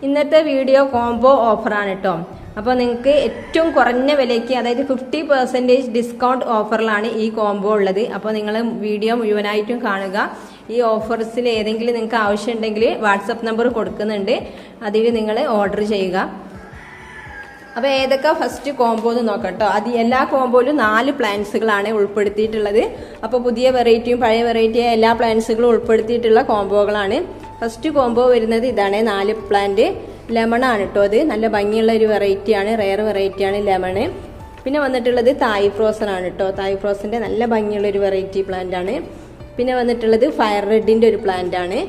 ഇന്നത്തെ video combo ഓഫറാണ് കേട്ടോ. അപ്പോൾ നിങ്ങൾക്ക് ഏറ്റവും കുറഞ്ഞ വിലയ്ക്ക്, അതായത് 50% ഡിസ്കൗണ്ട് ഓഫറിലാണ് ഈ കോംബോ ഉള്ളത്. അപ്പോൾ നിങ്ങൾ വീഡിയോ മുഴുവനായിട്ടും കാണുക. ഈ ഓഫേഴ്സിൽ ഏതെങ്കിലും നിങ്ങൾക്ക് ആവശ്യമുണ്ടെങ്കിൽ വാട്സപ്പ് നമ്പർ കൊടുക്കുന്നുണ്ട്, അതിൽ നിങ്ങൾ ഓർഡർ ചെയ്യുക. അപ്പോൾ ഏതൊക്കെ ഫസ്റ്റ് കോംബോ എന്ന് നോക്കാം കേട്ടോ. അത് എല്ലാ കോംബോയിലും 4 പ്ലാൻസുകളാണ് ഉൾപ്പെടുത്തിയിട്ടുള്ളത്. അപ്പോൾ പുതിയ വെറൈറ്റിയും പഴയ വെറൈറ്റിയും എല്ലാ പ്ലാൻസുകളും ഉൾപ്പെടുത്തിയിട്ടുള്ള കോംബോകളാണ്. ഫസ്റ്റ് കോംബോ വരുന്നത് ഇതാണ്, 4 പ്ലാന്റ് ലെമൺ ആണ് കേട്ടോ. അത് നല്ല ഭംഗിയുള്ള ഒരു വെറൈറ്റിയാണ്, റെയർ വെറൈറ്റിയാണ് ലെമണ്. പിന്നെ വന്നിട്ടുള്ളത് തായ് ഫ്രോസൺ ആണ് കേട്ടോ. തായ് ഫ്രോസന്റെ നല്ല ഭംഗിയുള്ള ഒരു വെറൈറ്റി പ്ലാന്റ് ആണ്. പിന്നെ വന്നിട്ടുള്ളത് ഫയർ റെഡിന്റെ ഒരു പ്ലാന്റ് ആണ്.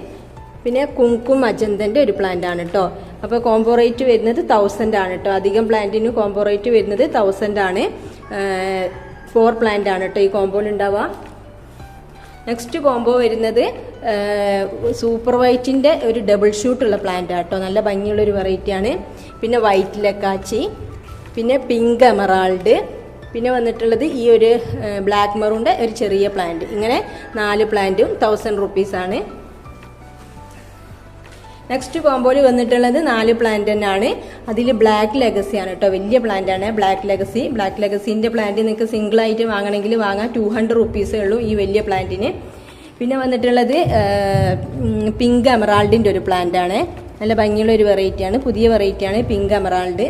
പിന്നെ കുങ്കും അജന്തന്റെ ഒരു പ്ലാന്റ് ആണ് കേട്ടോ. അപ്പോൾ കോംബോ റേറ്റ് വരുന്നത് 1000 ആണ് കേട്ടോ. അധികം പ്ലാന്റിന് കോംബോ റേറ്റ് വരുന്നത് 1000 ആണ്. 4 പ്ലാന്റ് ആണ് കേട്ടോ ഈ കോംബോയിൽ ഉണ്ടാവുക. നെക്സ്റ്റ് കോംബോ വരുന്നത് സൂപ്പർ വൈറ്റിന്റെ ഒരു ഡബിൾ ഷൂട്ട് ഉള്ള പ്ലാന്റ് ആട്ടോ. നല്ല ഭംഗിയുള്ള ഒരു വെറൈറ്റി ആണ്. പിന്നെ വൈറ്റ് ലക്കാച്ചി, പിന്നെ പിങ്ക് എമറാൾഡ്, പിന്നെ വന്നിട്ടുള്ളത് ഈ ഒരു ബ്ലാക്ക് മെറൂണിന്റെ ഒരു ചെറിയ പ്ലാന്റ്. ഇങ്ങനെ 4 പ്ലാന്റും 1000 rupees ആണ്. നെക്സ്റ്റ് കോംബോയിൽ വന്നിട്ടുള്ളത് 4 പ്ലാന്റ് തന്നെയാണ്. അതിൽ ബ്ലാക്ക് ലെഗസി ആണ് കേട്ടോ, വലിയ പ്ലാന്റ് ആണ് ബ്ലാക്ക് ലെഗസി. ബ്ലാക്ക് ലെഗസിന്റെ പ്ലാന്റ് നിങ്ങൾക്ക് സിംഗിൾ ആയിട്ട് വാങ്ങണമെങ്കിൽ വാങ്ങാം, 200 rupees ഉള്ളൂ ഈ വലിയ പ്ലാന്റിന്. പിന്നെ വന്നിട്ടുള്ളത് പിങ്ക് എമറാൾഡിന്റെ ഒരു പ്ലാന്റ് ആണ്. നല്ല ഭംഗിയുള്ള ഒരു വെറൈറ്റിയാണ്, പുതിയ വെറൈറ്റിയാണ് പിങ്ക് എമറാൾഡ്.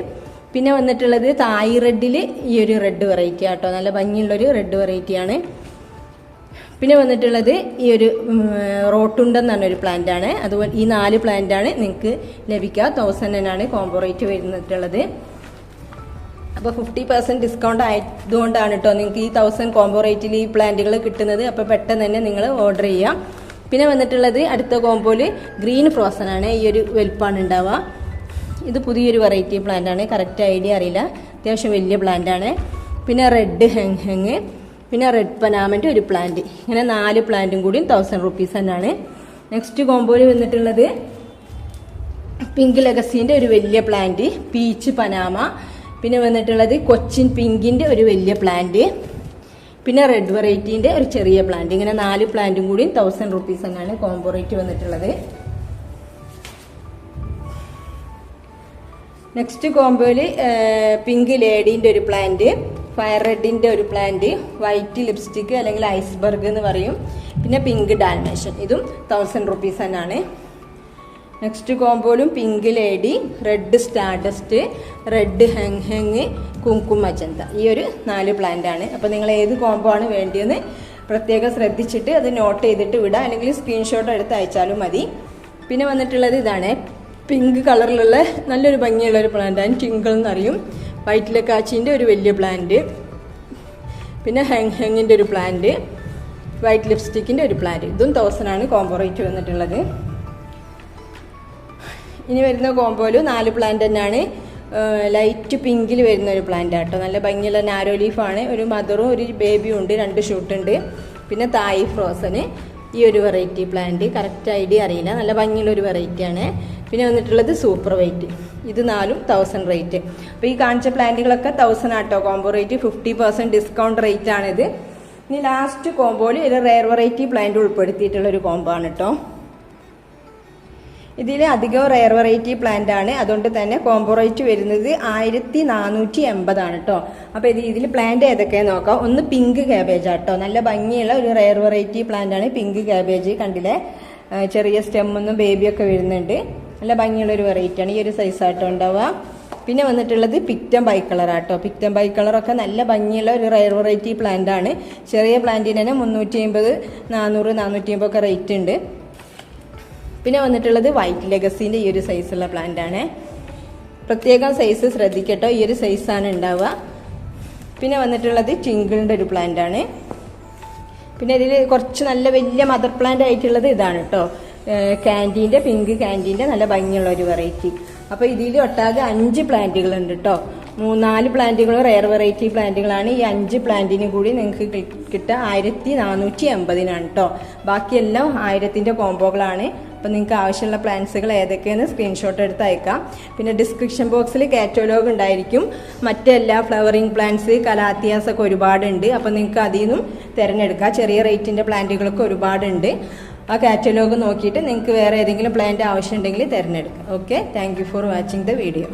പിന്നെ വന്നിട്ടുള്ളത് തായ് റെഡിൽ ഈ ഒരു റെഡ് വെറൈറ്റി ആട്ടോ, നല്ല ഭംഗിയുള്ളൊരു റെഡ് വെറൈറ്റിയാണ്. പിന്നെ വന്നിട്ടുള്ളത് ഈ ഒരു റോട്ടുണ്ടൻ എന്ന് പറഞ്ഞൊരു പ്ലാന്റ് ആണ്. അതുപോലെ ഈ 4 പ്ലാന്റ് ആണ് നിങ്ങൾക്ക് ലഭിക്കുക. 1000 ആണ് കോംബോ റേറ്റ് വരുന്നിട്ടുള്ളത്. അപ്പോൾ 50% ഡിസ്കൗണ്ട് ആയതുകൊണ്ടാണ് കേട്ടോ നിങ്ങൾക്ക് ഈ 1000 കോംബോ റേറ്റിൽ ഈ പ്ലാന്റുകൾ കിട്ടുന്നത്. അപ്പോൾ പെട്ടെന്ന് തന്നെ നിങ്ങൾ ഓർഡർ ചെയ്യാം. പിന്നെ വന്നിട്ടുള്ളത് അടുത്ത കോംബോയിൽ ഗ്രീൻ ഫ്രോസൺ ആണ്. ഈ ഒരു വലുപ്പമാണ് ഉണ്ടാവുക. ഇത് പുതിയൊരു വെറൈറ്റി പ്ലാന്റ് ആണ്, കറക്റ്റ് ഐഡിയ അറിയില്ല, അത്യാവശ്യം വലിയ പ്ലാന്റ് ആണ്. പിന്നെ റെഡ് ഹെങ്, പിന്നെ റെഡ് പനാമൻ്റെ ഒരു പ്ലാന്റ്. ഇങ്ങനെ 4 പ്ലാന്റും കൂടി 1000 rupees തന്നെയാണ്. നെക്സ്റ്റ് കോംബോയിൽ വന്നിട്ടുള്ളത് പിങ്ക് ലെഗസിന്റെ ഒരു വലിയ പ്ലാന്റ്, പീച്ച് പനാമ. പിന്നെ വന്നിട്ടുള്ളത് കൊച്ചിൻ പിങ്കിന്റെ ഒരു വലിയ പ്ലാന്റ്, പിന്നെ റെഡ് വെറൈറ്റിന്റെ ഒരു ചെറിയ പ്ലാന്റ്. ഇങ്ങനെ 4 പ്ലാന്റും കൂടി 1000 rupees തന്നെയാണ് കോംബോ റേറ്റ് വന്നിട്ടുള്ളത്. നെക്സ്റ്റ് കോംബോയിൽ പിങ്ക് ലേഡിന്റെ ഒരു പ്ലാന്റ്, ഫയർ റെഡിന്റെ ഒരു പ്ലാന്റ്, വൈറ്റ് ലിപ്സ്റ്റിക് അല്ലെങ്കിൽ ഐസ്ബർഗ് എന്ന് പറയും, പിന്നെ പിങ്ക് ഡാൽമേഷൻ. ഇതും 1000 rupees തന്നെയാണ്. നെക്സ്റ്റ് കോംബോയിലും pink lady, red stardust, red ഹെങ്, കുങ്കും മജന്ത. ഈ ഒരു 4 പ്ലാന്റ് ആണ്. അപ്പോൾ നിങ്ങൾ ഏത് കോംബോ ആണ് വേണ്ടിയെന്ന് പ്രത്യേകം ശ്രദ്ധിച്ചിട്ട് അത് നോട്ട് ചെയ്തിട്ട് വിടാം, അല്ലെങ്കിൽ സ്ക്രീൻഷോട്ട് എടുത്ത് അയച്ചാലും മതി. പിന്നെ വന്നിട്ടുള്ളത് ഇതാണ്, പിങ്ക് കളറിലുള്ള നല്ലൊരു ഭംഗിയുള്ള ഒരു പ്ലാന്റ് ആണ്, ടിങ്കിൾ എന്നറിയും. വൈറ്റ് ലക്കാച്ചിൻ്റെ ഒരു വലിയ പ്ലാന്റ്, പിന്നെ ഹെങ്ങിൻ്റെ ഒരു പ്ലാന്റ്, വൈറ്റ് ലിപ്സ്റ്റിക്കിൻ്റെ ഒരു പ്ലാന്റ്. ഇതും 1000 ആണ് കോംബോ റേറ്റ് വന്നിട്ടുള്ളത്. ഇനി വരുന്ന കോംബോയിൽ 4 പ്ലാന്റ് തന്നെയാണ്. ലൈറ്റ് പിങ്കിൽ വരുന്ന ഒരു പ്ലാന്റ് ആട്ടോ, നല്ല ഭംഗിയുള്ള നാരോ ലീഫാണ്. ഒരു മദറും ഒരു ബേബിയും ഉണ്ട്, 2 ഷൂട്ടുണ്ട്. പിന്നെ തായ് ഫ്രോസന് ഈ ഒരു വെറൈറ്റി പ്ലാന്റ്, കറക്റ്റ് ഐഡിയ അറിയില്ല, നല്ല ഭംഗിയുള്ള ഒരു വെറൈറ്റിയാണ്. പിന്നെ വന്നിട്ടുള്ളത് സൂപ്പർ വൈറ്റ്. ഇത് 4ഉം 1000 റേറ്റ്. അപ്പോൾ ഈ കാണിച്ച പ്ലാന്റുകളൊക്കെ 1000 ആട്ടോ കോംബോ റേറ്റ്. 50% ഡിസ്കൗണ്ട് റേറ്റ് ആണിത്. ഇനി ലാസ്റ്റ് കോംബോയിൽ ഒരു റെയർ വെറൈറ്റി പ്ലാന്റ് ഉൾപ്പെടുത്തിയിട്ടുള്ള ഒരു കോംബോ ആണ് കേട്ടോ. ഇതിൽ അധികം റെയർ വെറൈറ്റി പ്ലാന്റ് ആണ്, അതുകൊണ്ട് തന്നെ കോംബോ റേറ്റ് വരുന്നത് 1480 ആണ് കേട്ടോ. അപ്പോൾ ഇതിൽ പ്ലാന്റ് ഏതൊക്കെയാണെന്ന് നോക്കാം. ഒന്ന് പിങ്ക് ക്യാബേജ് ആട്ടോ, നല്ല ഭംഗിയുള്ള ഒരു റെയർ വെറൈറ്റി പ്ലാന്റ് ആണ് പിങ്ക് ക്യാബേജ്. കണ്ടില്ലേ, ചെറിയ സ്റ്റെമ്മൊന്നും ബേബിയൊക്കെ വരുന്നുണ്ട്, നല്ല ഭംഗിയുള്ള ഒരു വെറൈറ്റി ആണ്. ഈ ഒരു സൈസ് ആട്ടോ ഉണ്ടാവുക. പിന്നെ വന്നിട്ടുള്ളത് പിക്റ്റം ബൈ കളർ ആട്ടോ. പിക്റ്റം ബൈ കളറൊക്കെ നല്ല ഭംഗിയുള്ള ഒരു റെയർ വെറൈറ്റി പ്ലാന്റ് ആണ്. ചെറിയ പ്ലാന്റിന് തന്നെ 350, 400, 450 ഒക്കെ റേറ്റ് ഉണ്ട്. പിന്നെ വന്നിട്ടുള്ളത് വൈറ്റ് ലെഗസിന്റെ ഈ ഒരു സൈസുള്ള പ്ലാന്റ് ആണ്. പ്രത്യേകം സൈസ് ശ്രദ്ധിക്കട്ടോ, ഈ ഒരു സൈസാണ് ഉണ്ടാവുക. പിന്നെ വന്നിട്ടുള്ളത് ടിങ്കിളിന്റെ ഒരു പ്ലാന്റ് ആണ്. പിന്നെ ഇതിൽ കുറച്ച് നല്ല വലിയ മദർ പ്ലാന്റ് ആയിട്ടുള്ളത് ഇതാണ് കേട്ടോ, കാൻഡീൻ്റെ, പിങ്ക് കാൻഡീൻ്റെ നല്ല ഭംഗിയുള്ള ഒരു വെറൈറ്റി. അപ്പോൾ ഇതിൽ ഒട്ടാകെ 5 പ്ലാന്റുകൾ ഉണ്ട് കേട്ടോ. 4 പ്ലാന്റുകളും റെയർ വെറൈറ്റി പ്ലാന്റുകളാണ്. ഈ 5 പ്ലാന്റിന് കൂടി നിങ്ങൾക്ക് കിട്ടുക 1480 കേട്ടോ. ബാക്കിയെല്ലാം 1000ന്റെ കോംബോകളാണ്. അപ്പോൾ നിങ്ങൾക്ക് ആവശ്യമുള്ള പ്ലാന്റ്സുകൾ ഏതൊക്കെയെന്ന് സ്ക്രീൻഷോട്ട് എടുത്ത് അയക്കാം. പിന്നെ ഡിസ്ക്രിപ്ഷൻ ബോക്സിൽ കാറ്റലോഗ് ഉണ്ടായിരിക്കും. മറ്റെല്ലാ ഫ്ലവറിങ് പ്ലാന്റ്സ്, കലാത്തിയാസ് ഒക്കെ ഒരുപാടുണ്ട്. അപ്പോൾ നിങ്ങൾക്ക് അതിൽ നിന്നും തിരഞ്ഞെടുക്കാം. ചെറിയ റേറ്റിൻ്റെ പ്ലാന്റുകളൊക്കെ ഒരുപാടുണ്ട്. ആ കാറ്റലോഗ് നോക്കിയിട്ട് നിങ്ങൾക്ക് വേറെ ഏതെങ്കിലും പ്ലാന്റ് ആവശ്യമുണ്ടെങ്കിൽ തിരഞ്ഞെടുക്കാം. Okay, thank you for watching the video.